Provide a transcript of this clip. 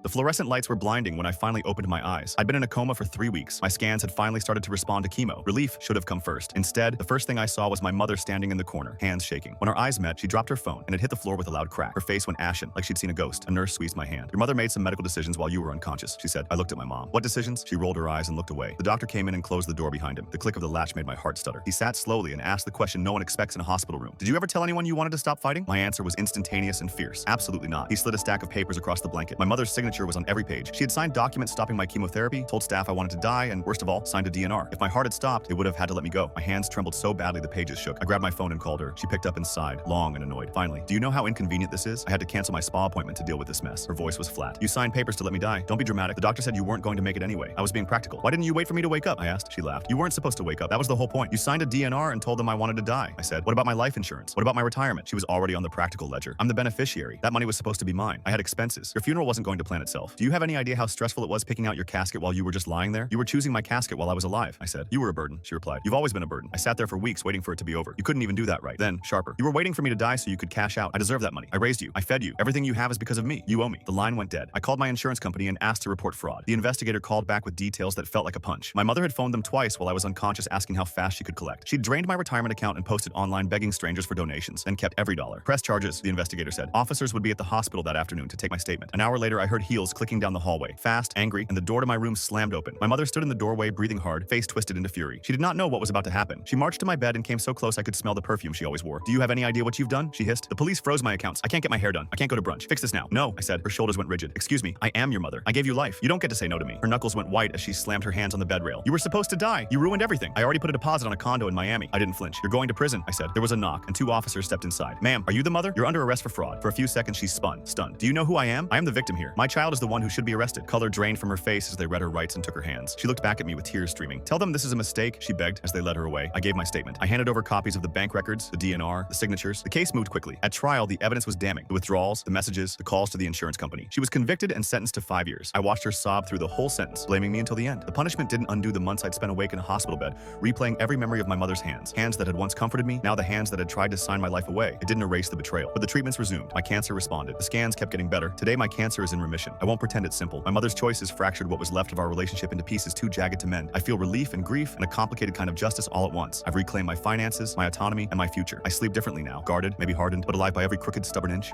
The fluorescent lights were blinding when I finally opened my eyes. I'd been in a coma for 3 weeks. My scans had finally started to respond to chemo. Relief should have come first. Instead, the first thing I saw was my mother standing in the corner, hands shaking. When our eyes met, she dropped her phone and it hit the floor with a loud crack. Her face went ashen, like she'd seen a ghost. A nurse squeezed my hand. "Your mother made some medical decisions while you were unconscious," she said. I looked at my mom. "What decisions?" She rolled her eyes and looked away. The doctor came in and closed the door behind him. The click of the latch made my heart stutter. He sat slowly and asked the question no one expects in a hospital room. "Did you ever tell anyone you wanted to stop fighting?" My answer was instantaneous and fierce. Absolutely not. He slid a stack of papers across the blanket. My mother's signature was on every page. She had signed documents stopping my chemotherapy, told staff I wanted to die, and worst of all, signed a DNR. If my heart had stopped, it would have had to let me go. My hands trembled so badly the pages shook. I grabbed my phone and called her. She picked up and sighed, long and annoyed. Finally, "Do you know how inconvenient this is? I had to cancel my spa appointment to deal with this mess." Her voice was flat. "You signed papers to let me die. Don't be dramatic. The doctor said you weren't going to make it anyway. I was being practical." "Why didn't you wait for me to wake up?" I asked. She laughed. "You weren't supposed to wake up. That was the whole point. You signed a DNR and told them I wanted to die." I said, "What about my life insurance? What about my retirement?" She was already on the practical ledger. "I'm the beneficiary. That money was supposed to be mine. I had expenses. Your funeral wasn't going to plan itself. Do you have any idea how stressful it was picking out your casket while you were just lying there? You were choosing my casket while I was alive." I said. "You were a burden," she replied. "You've always been a burden. I sat there for weeks waiting for it to be over. You couldn't even do that right." Then, sharper, "You were waiting for me to die so you could cash out. I deserve that money. I raised you. I fed you. Everything you have is because of me. You owe me." The line went dead. I called my insurance company and asked to report fraud. The investigator called back with details that felt like a punch. My mother had phoned them twice while I was unconscious asking how fast she could collect. She'd drained my retirement account and posted online begging strangers for donations, then kept every dollar. "Press charges," the investigator said. Officers would be at the hospital that afternoon to take my statement. An hour later, I heard heels clicking down the hallway, fast, angry, and the door to my room slammed open. My mother stood in the doorway, breathing hard, face twisted into fury. She did not know what was about to happen. She marched to my bed and came so close I could smell the perfume she always wore. "Do you have any idea what you've done?" she hissed. "The police froze my accounts. I can't get my hair done. I can't go to brunch. Fix this now." "No," I said. Her shoulders went rigid. "Excuse me, I am your mother. I gave you life. You don't get to say no to me." Her knuckles went white as she slammed her hands on the bed rail. "You were supposed to die. You ruined everything. I already put a deposit on a condo in Miami." I didn't flinch. "You're going to prison," I said. There was a knock, and 2 officers stepped inside. "Ma'am, are you the mother? You're under arrest for fraud." For a few seconds, she spun, stunned. "Do you know who I am? I am the victim here. My child is the one who should be arrested." Color drained from her face as they read her rights and took her hands. She looked back at me with tears streaming. "Tell them this is a mistake," she begged as they led her away. I gave my statement. I handed over copies of the bank records, the DNR, the signatures. The case moved quickly. At trial, the evidence was damning. The withdrawals, the messages, the calls to the insurance company. She was convicted and sentenced to 5 years. I watched her sob through the whole sentence, blaming me until the end. The punishment didn't undo the months I'd spent awake in a hospital bed, replaying every memory of my mother's hands. Hands that had once comforted me, now the hands that had tried to sign my life away. It didn't erase the betrayal. But the treatments resumed. My cancer responded. The scans kept getting better. Today, my cancer is in remission. I won't pretend it's simple. My mother's choices fractured what was left of our relationship into pieces too jagged to mend. I feel relief and grief and a complicated kind of justice all at once. I've reclaimed my finances, my autonomy, and my future. I sleep differently now. Guarded, maybe hardened, but alive by every crooked, stubborn inch.